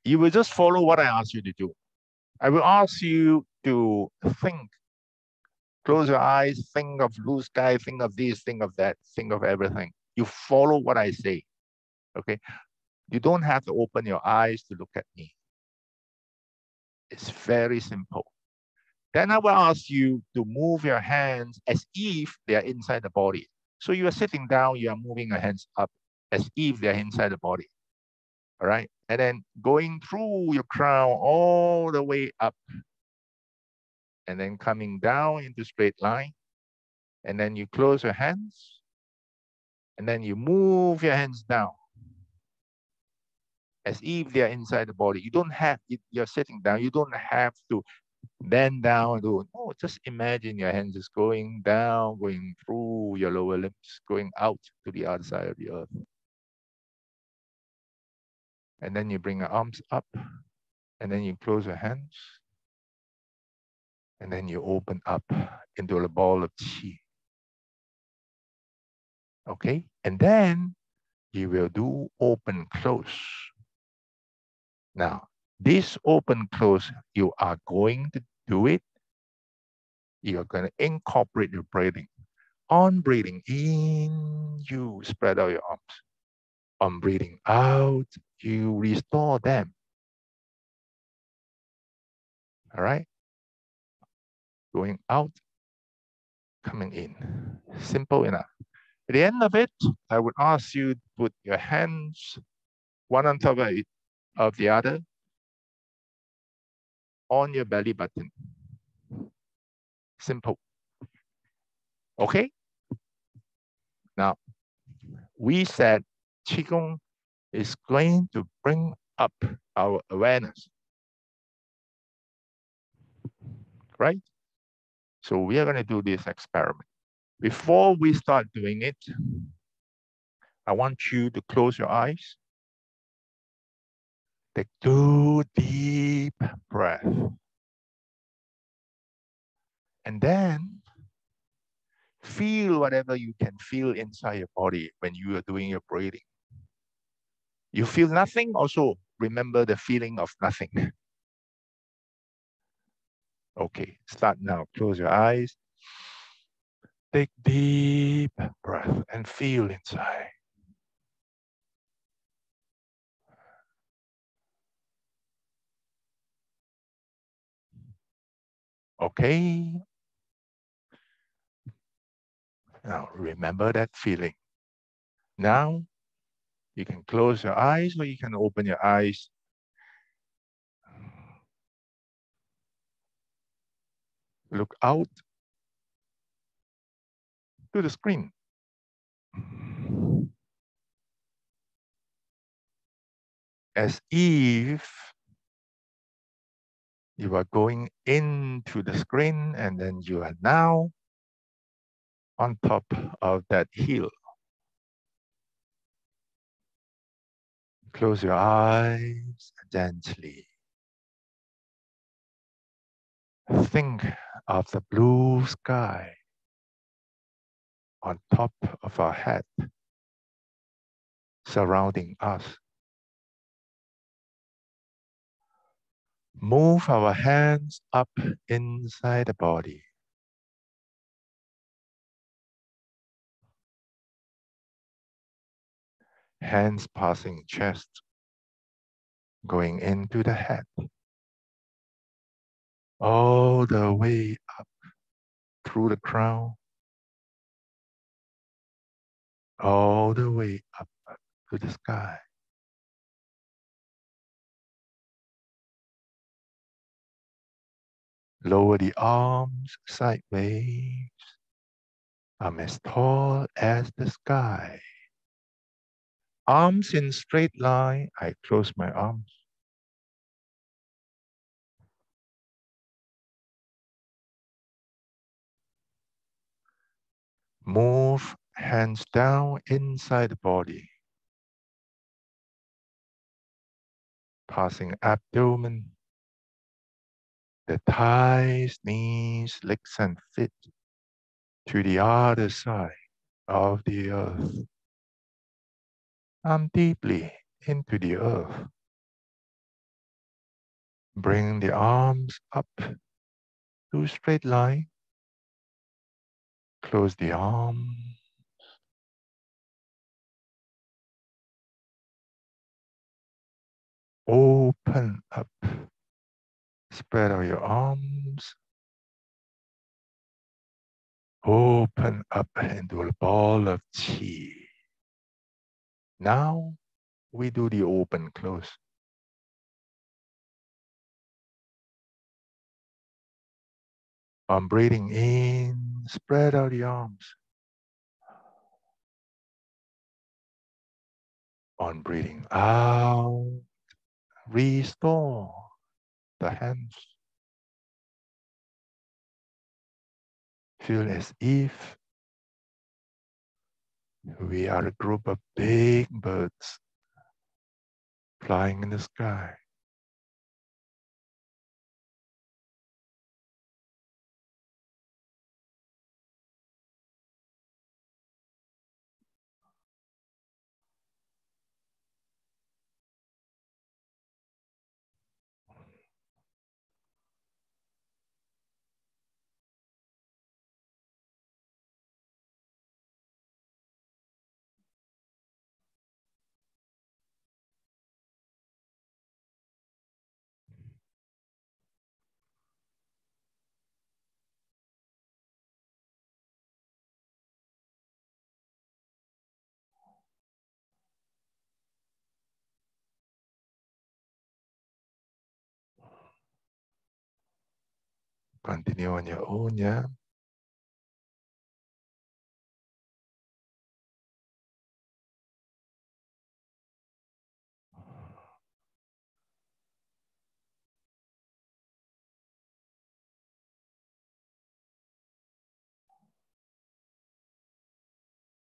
You will just follow what I ask you to do. I will ask you to think. Close your eyes, think of blue sky, think of this, think of that, think of everything. You follow what I say, okay? You don't have to open your eyes to look at me. It's very simple. Then I will ask you to move your hands as if they are inside the body. So you are sitting down, you are moving your hands up as if they're inside the body. All right. And then going through your crown all the way up. And then coming down into straight line. And then you close your hands. And then you move your hands down as if they're inside the body. You don't have, you're sitting down, you don't have to bend down and do, no, just imagine your hands is going down, going through your lower limbs, going out to the other side of the earth. And then you bring your arms up, and then you close your hands, and then you open up into a ball of qi. Okay? And then you will do open close. Now, this open close, you are going to do it. You are going to incorporate your breathing. On breathing in, you spread out your arms. On breathing out, you restore them. All right? Going out, coming in. Simple enough. At the end of it, I would ask you to put your hands one on top of the other on your belly button. Simple. Okay? Now, we said Qigong is going to bring up our awareness. Right? So we are going to do this experiment. Before we start doing it, I want you to close your eyes. Take 2 deep breaths. And then feel whatever you can feel inside your body when you are doing your breathing. You feel nothing, also remember the feeling of nothing. Okay, start now. Close your eyes. Take deep breath and feel inside. Okay. Now remember that feeling. Now you can close your eyes or you can open your eyes. Look out to the screen. As if you are going into the screen and then you are now on top of that hill. Close your eyes gently. Think of the blue sky on top of our head, surrounding us. Move our hands up inside the body. Hands passing chest, going into the head. All the way up through the crown. All the way up to the sky. Lower the arms sideways. I'm as tall as the sky. Arms in straight line. I close my arms. Move hands down inside the body. Passing abdomen. The thighs, knees, legs, and feet to the other side of the earth. I'm deeply into the earth. Bring the arms up to a straight line. Close the arm. Open up. Spread out your arms. Open up into a ball of qi. Now we do the open close. On breathing in, spread out the arms. On breathing out, restore the hands. Feel as if we are a group of big birds flying in the sky. Continue on your own, yeah?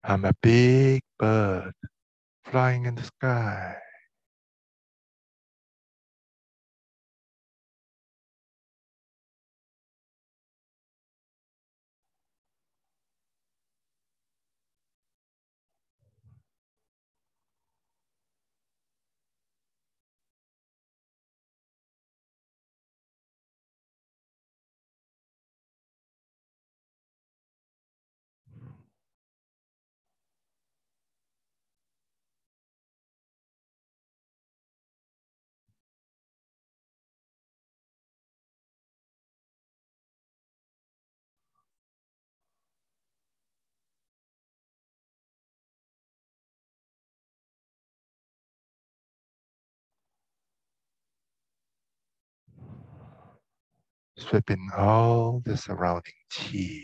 I'm a big bird flying in the sky. Sweeping all the surrounding chi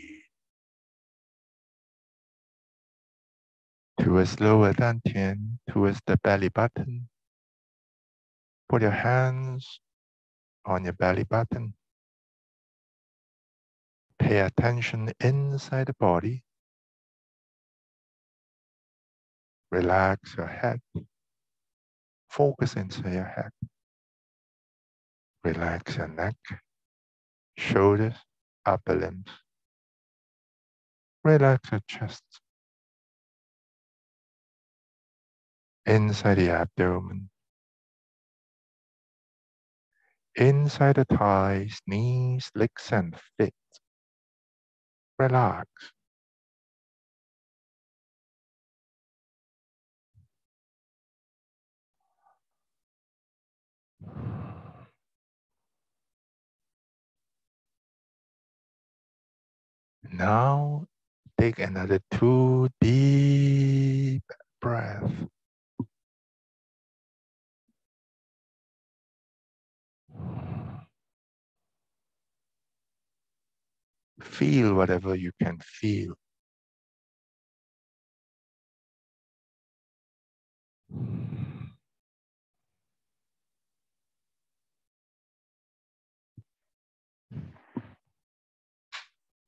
towards lower dantian, towards the belly button. Put your hands on your belly button. Pay attention inside the body. Relax your head. Focus inside your head. Relax your neck, shoulders, upper limbs. Relax your chest. Inside the abdomen. Inside the thighs, knees, legs, and feet. Relax. Now, take another 2 deep breaths. Feel whatever you can feel.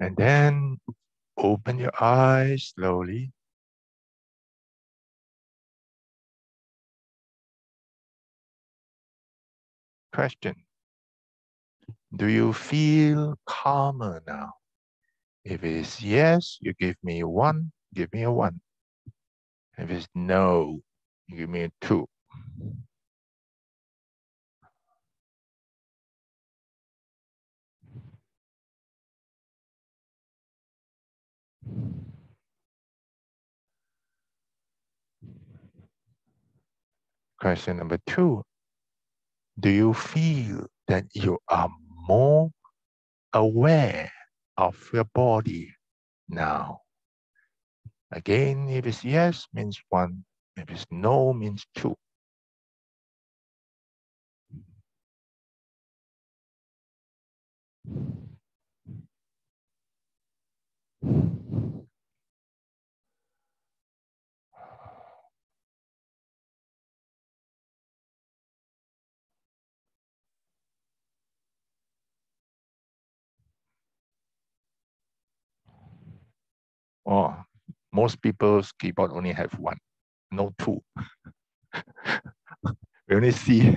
And then open your eyes slowly. Question. Do you feel calmer now? If it is yes, you give me 1, give me a 1. If it's no, you give me a 2. Question number 2. Do you feel that you are more aware of your body now? Again, if it's yes, means 1. If it's no, means 2. Oh, most people's keyboard only have 1, no 2. We only see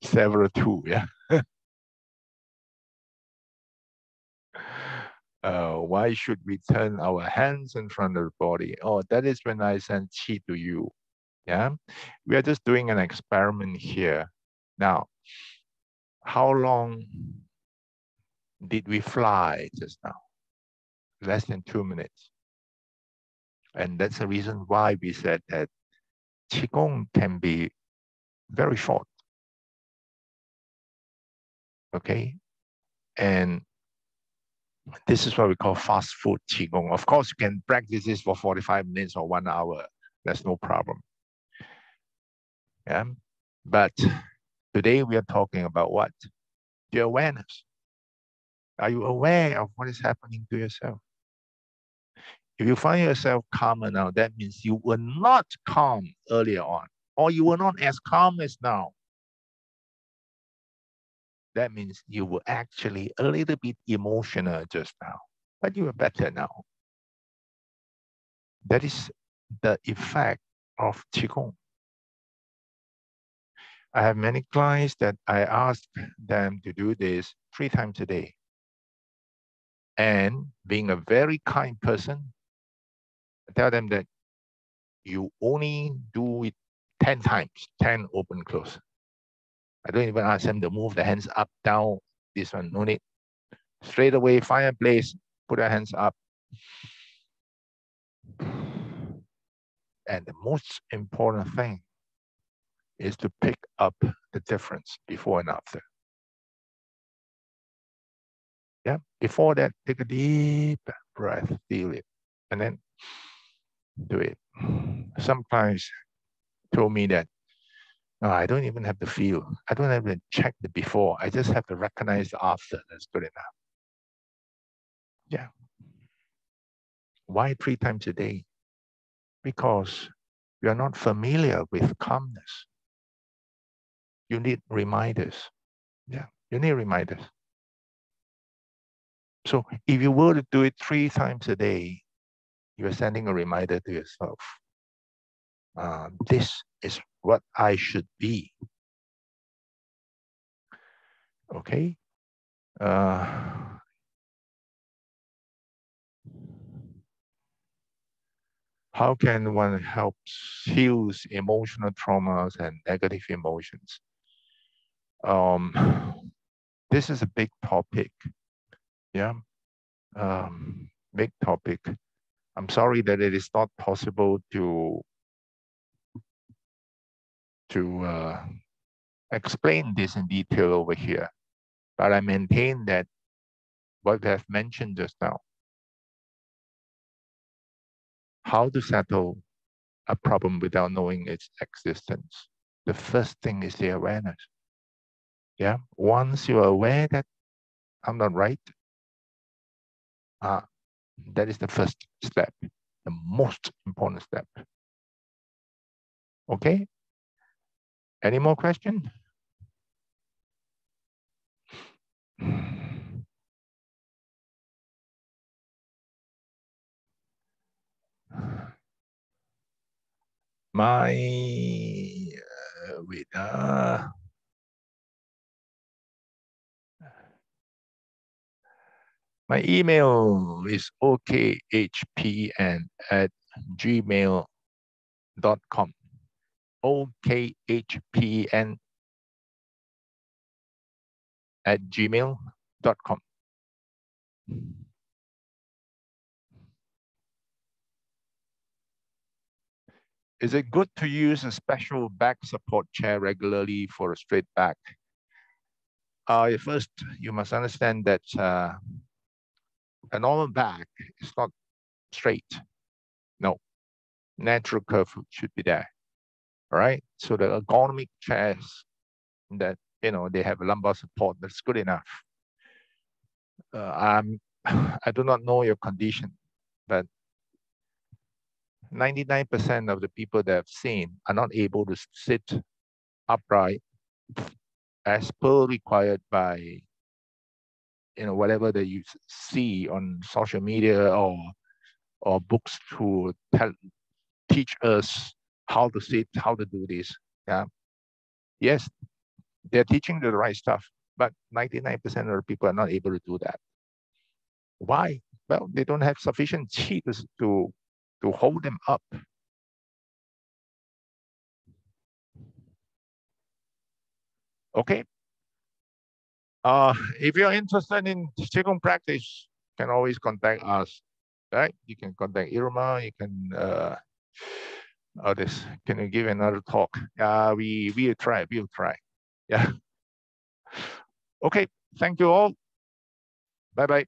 several two, yeah. Why should we turn our hands in front of the body? Oh, that is when I send qi to you. Yeah, we are just doing an experiment here. Now, how long did we fly just now? Less than 2 minutes. And that's the reason why we said that Qigong can be very short. Okay. And this is what we call fast food Qigong. Of course, you can practice this for 45 minutes or 1 hour. That's no problem. Yeah. But today we are talking about what? The awareness. Are you aware of what is happening to yourself? If you find yourself calmer now, that means you were not calm earlier on, or you were not as calm as now. That means you were actually a little bit emotional just now, but you are better now. That is the effect of Qigong. I have many clients that I ask them to do this 3 times a day. And being a very kind person, I tell them that you only do it 10 times, 10 open, close. I don't even ask them to move the hands up, down. This one, no need. Straight away, find a place, put your hands up. And the most important thing is to pick up the difference before and after. Yeah, before that, take a deep breath, feel it, and then do it. Some clients told me that, no, I don't even have to feel. I don't have to check the before. I just have to recognize the after. That's good enough. Yeah. Why 3 times a day? Because you are not familiar with calmness. You need reminders. Yeah, you need reminders. So if you were to do it 3 times a day, you're sending a reminder to yourself. This is what I should be. Okay? How can one help heal emotional traumas and negative emotions? This is a big topic. Yeah, big topic. I'm sorry that it is not possible to explain this in detail over here, but I maintain that what I have mentioned just now, how to settle a problem without knowing its existence. The first thing is the awareness. Yeah, once you're aware that I'm not right, that is the first step, the most important step. Okay? Any more questions? My wait, my email is okhpen@gmail.com. okhpen@gmail.com. Is it good to use a special back support chair regularly for a straight back? First, you must understand that a normal back is not straight. No, natural curve should be there. All right. So the ergonomic chairs that they have a lumbar support, that's good enough. I do not know your condition, but 99% of the people that I've seen are not able to sit upright as per required by whatever that you see on social media or books to teach us how to sit, how to do this. Yeah. Yes, they're teaching the right stuff, but 99% of the people are not able to do that. Why? Well, they don't have sufficient chi to hold them up. Okay. If you're interested in Qigong practice, you can always contact us, right? You can contact Irma. You can, this, can you give another talk? We'll try, we'll try. Yeah. Okay, thank you all. Bye-bye.